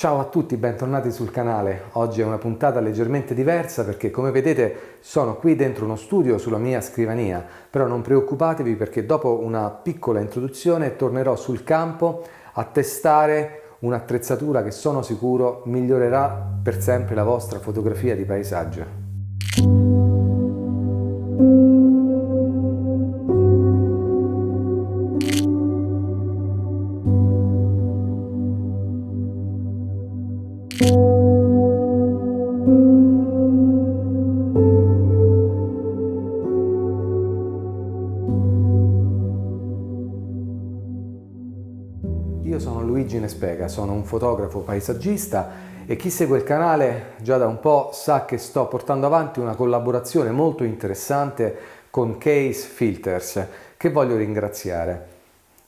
Ciao a tutti, bentornati sul canale. Oggi è una puntata leggermente diversa perché, come vedete, sono qui dentro uno studio sulla mia scrivania, però non preoccupatevi perché dopo una piccola introduzione tornerò sul campo a testare un'attrezzatura che sono sicuro migliorerà per sempre la vostra fotografia di paesaggio. Io sono Luigi Nespega, sono un fotografo paesaggista e chi segue il canale già da un po' sa che sto portando avanti una collaborazione molto interessante con Case Filters, che voglio ringraziare.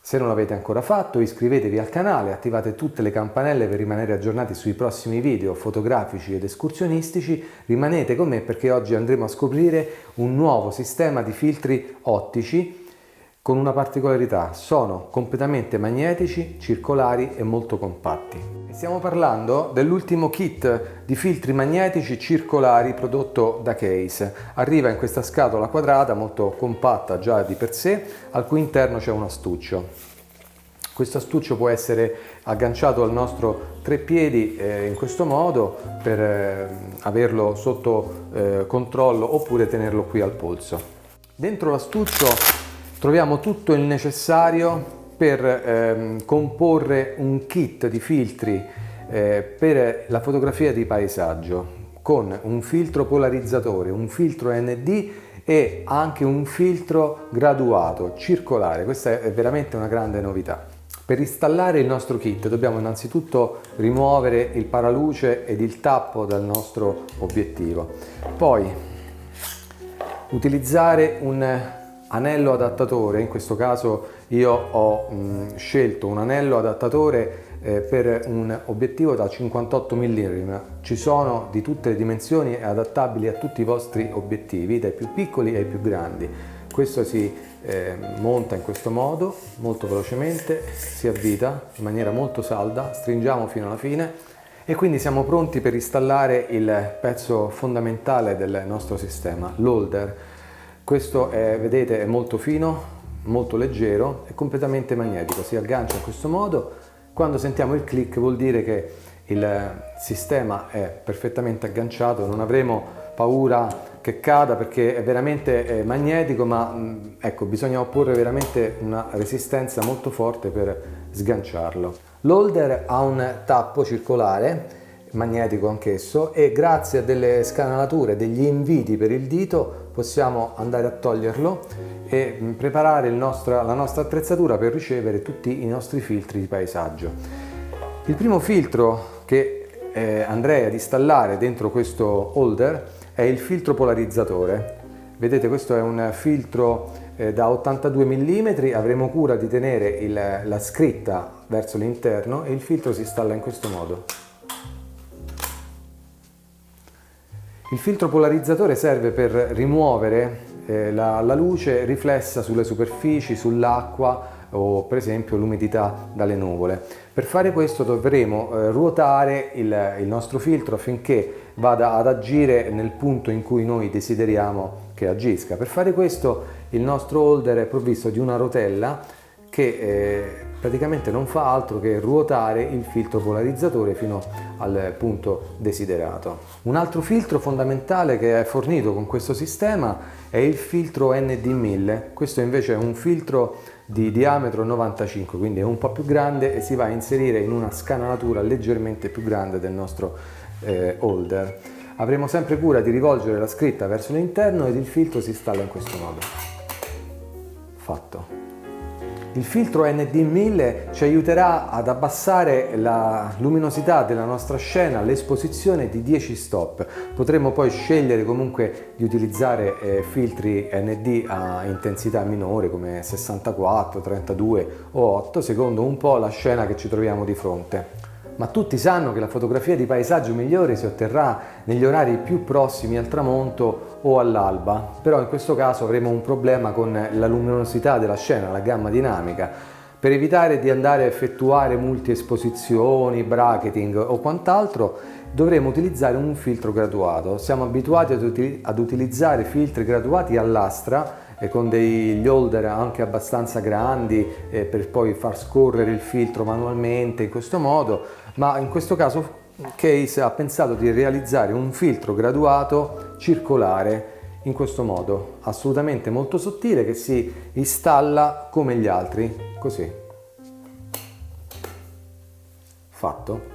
Se non l'avete ancora fatto, iscrivetevi al canale, attivate tutte le campanelle per rimanere aggiornati sui prossimi video fotografici ed escursionistici. Rimanete con me perché oggi andremo a scoprire un nuovo sistema di filtri ottici con una particolarità: sono completamente magnetici, circolari e molto compatti. Stiamo parlando dell'ultimo kit di filtri magnetici circolari prodotto da Case. Arriva in questa scatola quadrata molto compatta già di per sé, al cui interno c'è un astuccio. Questo astuccio può essere agganciato al nostro treppiedi in questo modo per averlo sotto controllo oppure tenerlo qui al polso. Dentro l'astuccio troviamo tutto il necessario per comporre un kit di filtri per la fotografia di paesaggio, con un filtro polarizzatore, un filtro ND e anche un filtro graduato circolare. Questa è veramente una grande novità. Per installare il nostro kit dobbiamo innanzitutto rimuovere il paraluce ed il tappo dal nostro obiettivo, poi utilizzare un anello adattatore. In questo caso io ho scelto un anello adattatore per un obiettivo da 58 mm. Ci sono di tutte le dimensioni e adattabili a tutti i vostri obiettivi, dai più piccoli ai più grandi. Questo si monta in questo modo, molto velocemente, si avvita in maniera molto salda, stringiamo fino alla fine e quindi siamo pronti per installare il pezzo fondamentale del nostro sistema, l'holder. Questo vedete, è molto fino, molto leggero e completamente magnetico, si aggancia in questo modo. Quando sentiamo il click vuol dire che il sistema è perfettamente agganciato, non avremo paura che cada perché è veramente magnetico, ma ecco, bisogna opporre veramente una resistenza molto forte per sganciarlo. L'holder ha un tappo circolare, magnetico anch'esso, e grazie a delle scanalature, degli inviti per il dito possiamo andare a toglierlo e preparare la nostra attrezzatura per ricevere tutti i nostri filtri di paesaggio. Il primo filtro che andrei ad installare dentro questo holder è il filtro polarizzatore. Vedete, questo è un filtro da 82 mm, avremo cura di tenere la scritta verso l'interno e il filtro si installa in questo modo. Il filtro polarizzatore serve per rimuovere la luce riflessa sulle superfici, sull'acqua o per esempio l'umidità dalle nuvole. Per fare questo dovremo ruotare il nostro filtro affinché vada ad agire nel punto in cui noi desideriamo che agisca. Per fare questo il nostro holder è provvisto di una rotella che praticamente non fa altro che ruotare il filtro polarizzatore fino al punto desiderato. Un altro filtro fondamentale che è fornito con questo sistema è il filtro ND1000. Questo invece è un filtro di diametro 95, quindi è un po' più grande e si va a inserire in una scanalatura leggermente più grande del nostro holder. Avremo sempre cura di rivolgere la scritta verso l'interno ed il filtro si installa in questo modo. Fatto. Il filtro ND1000 ci aiuterà ad abbassare la luminosità della nostra scena, l'esposizione di 10 stop. Potremo poi scegliere comunque di utilizzare filtri ND a intensità minore come 64, 32 o 8, secondo un po' la scena che ci troviamo di fronte. Ma tutti sanno che la fotografia di paesaggio migliore si otterrà negli orari più prossimi al tramonto o all'alba, però in questo caso avremo un problema con la luminosità della scena, la gamma dinamica. Per evitare di andare a effettuare multi-esposizioni, bracketing o quant'altro, dovremo utilizzare un filtro graduato. Siamo abituati ad utilizzare filtri graduati a lastra con degli holder anche abbastanza grandi per poi far scorrere il filtro manualmente in questo modo, ma in questo caso Case ha pensato di realizzare un filtro graduato circolare in questo modo, assolutamente molto sottile, che si installa come gli altri, così. Fatto.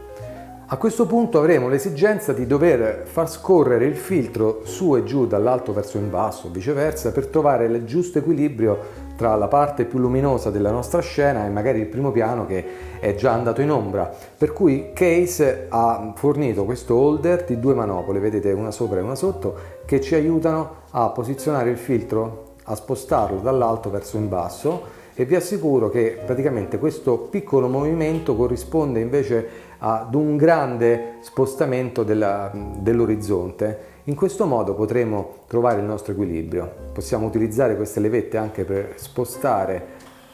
A questo punto avremo l'esigenza di dover far scorrere il filtro su e giù dall'alto verso in basso o viceversa per trovare il giusto equilibrio tra la parte più luminosa della nostra scena e magari il primo piano che è già andato in ombra. Per cui Case ha fornito questo holder di 2 manopole, vedete, una sopra e una sotto, che ci aiutano a posizionare il filtro, a spostarlo dall'alto verso in basso, e vi assicuro che praticamente questo piccolo movimento corrisponde invece ad un grande spostamento dell'orizzonte. In questo modo potremo trovare il nostro equilibrio. Possiamo utilizzare queste levette anche per spostare,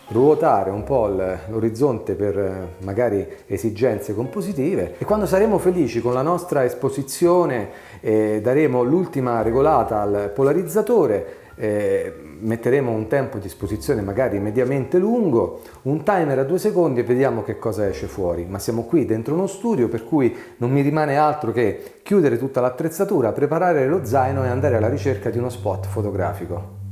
ruotare un po' l'orizzonte per magari esigenze compositive, e quando saremo felici con la nostra esposizione daremo l'ultima regolata al polarizzatore. Metteremo un tempo di esposizione magari mediamente lungo, un timer a 2 secondi e vediamo che cosa esce fuori. Ma siamo qui dentro uno studio, per cui non mi rimane altro che chiudere tutta l'attrezzatura, preparare lo zaino e andare alla ricerca di uno spot fotografico.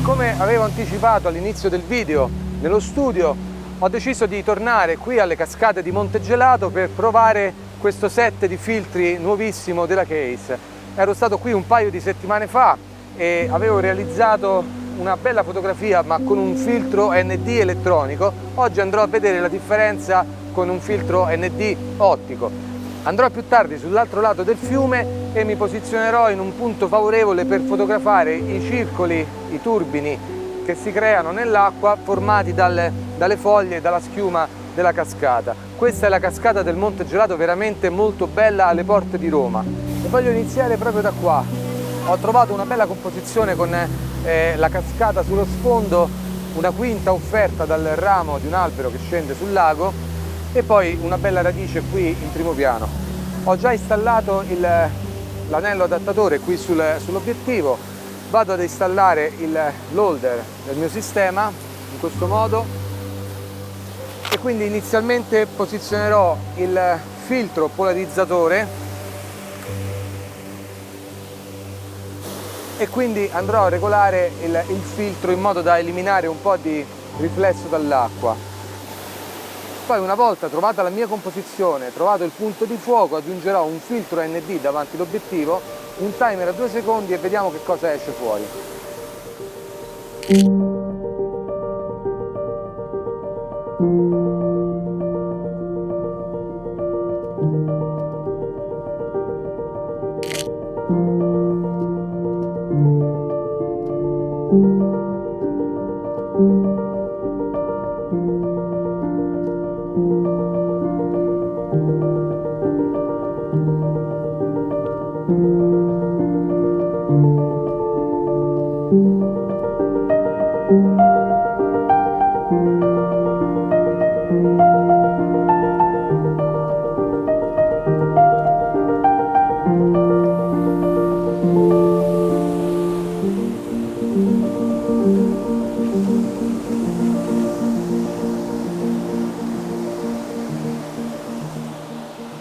Come avevo anticipato all'inizio del video, nello studio ho deciso di tornare qui alle cascate di Monte Gelato per provare questo set di filtri nuovissimo della Case. Ero stato qui un paio di settimane fa e avevo realizzato una bella fotografia ma con un filtro ND elettronico. Oggi andrò a vedere la differenza con un filtro ND ottico. Andrò più tardi sull'altro lato del fiume e mi posizionerò in un punto favorevole per fotografare i circoli, i turbini che si creano nell'acqua formati dalle foglie e dalla schiuma della cascata. Questa è la cascata del Monte Gelato, veramente molto bella, alle porte di Roma. E voglio iniziare proprio da qua. Ho trovato una bella composizione con la cascata sullo sfondo, una quinta offerta dal ramo di un albero che scende sul lago e poi una bella radice qui in primo piano. Ho già installato l'anello adattatore qui sull'obiettivo, vado ad installare l'holder del mio sistema in questo modo e quindi inizialmente posizionerò il filtro polarizzatore e quindi andrò a regolare il filtro in modo da eliminare un po' di riflesso dall'acqua. Poi, una volta trovata la mia composizione, trovato il punto di fuoco, aggiungerò un filtro ND davanti all'obiettivo, un timer a 2 secondi e vediamo che cosa esce fuori.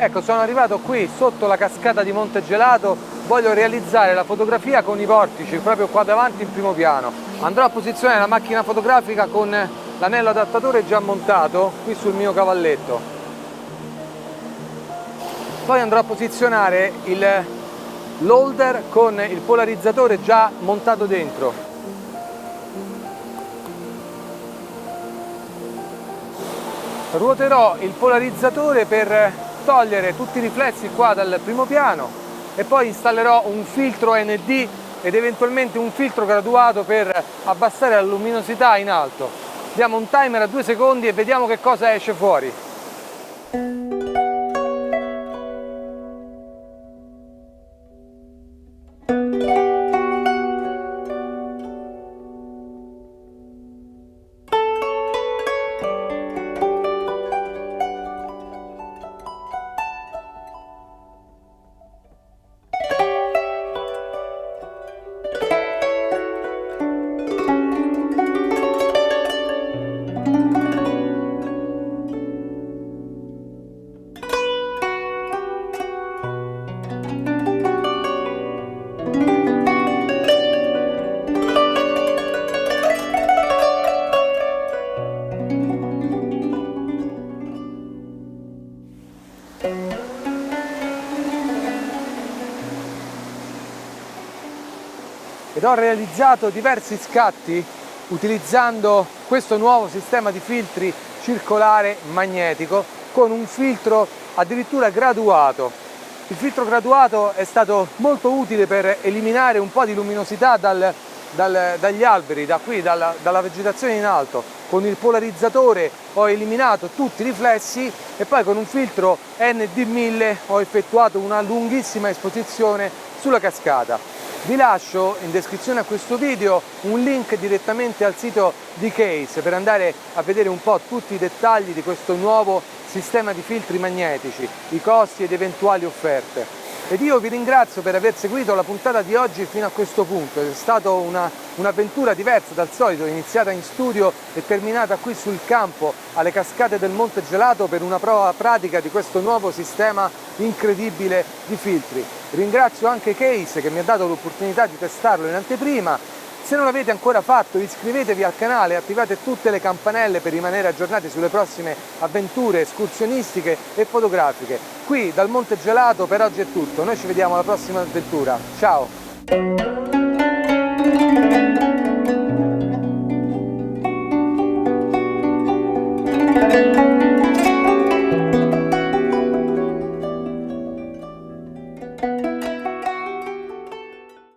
Ecco, sono arrivato qui sotto la cascata di Monte Gelato, voglio realizzare la fotografia con i vortici proprio qua davanti in primo piano. Andrò a posizionare la macchina fotografica con l'anello adattatore già montato qui sul mio cavalletto. Poi andrò a posizionare l'holder con il polarizzatore già montato dentro. ruoterò il polarizzatore per togliere tutti i riflessi qua dal primo piano e poi installerò un filtro ND ed eventualmente un filtro graduato per abbassare la luminosità in alto. Diamo un timer a 2 secondi e vediamo che cosa esce fuori. Ed ho realizzato diversi scatti utilizzando questo nuovo sistema di filtri circolare magnetico con un filtro addirittura graduato. Il filtro graduato è stato molto utile per eliminare un po' di luminosità dagli alberi, dalla vegetazione in alto. Con il polarizzatore ho eliminato tutti i riflessi e poi con un filtro ND1000 ho effettuato una lunghissima esposizione sulla cascata. Vi lascio in descrizione a questo video un link direttamente al sito di Case per andare a vedere un po' tutti i dettagli di questo nuovo sistema di filtri magnetici, i costi ed eventuali offerte. Ed io vi ringrazio per aver seguito la puntata di oggi fino a questo punto. È stata un'avventura diversa dal solito, iniziata in studio e terminata qui sul campo alle cascate del Monte Gelato per una prova pratica di questo nuovo sistema incredibile di filtri. Ringrazio anche Case che mi ha dato l'opportunità di testarlo in anteprima. Se non l'avete ancora fatto, iscrivetevi al canale e attivate tutte le campanelle per rimanere aggiornati sulle prossime avventure escursionistiche e fotografiche. Qui dal Monte Gelato per oggi è tutto, noi ci vediamo alla prossima avventura. Ciao!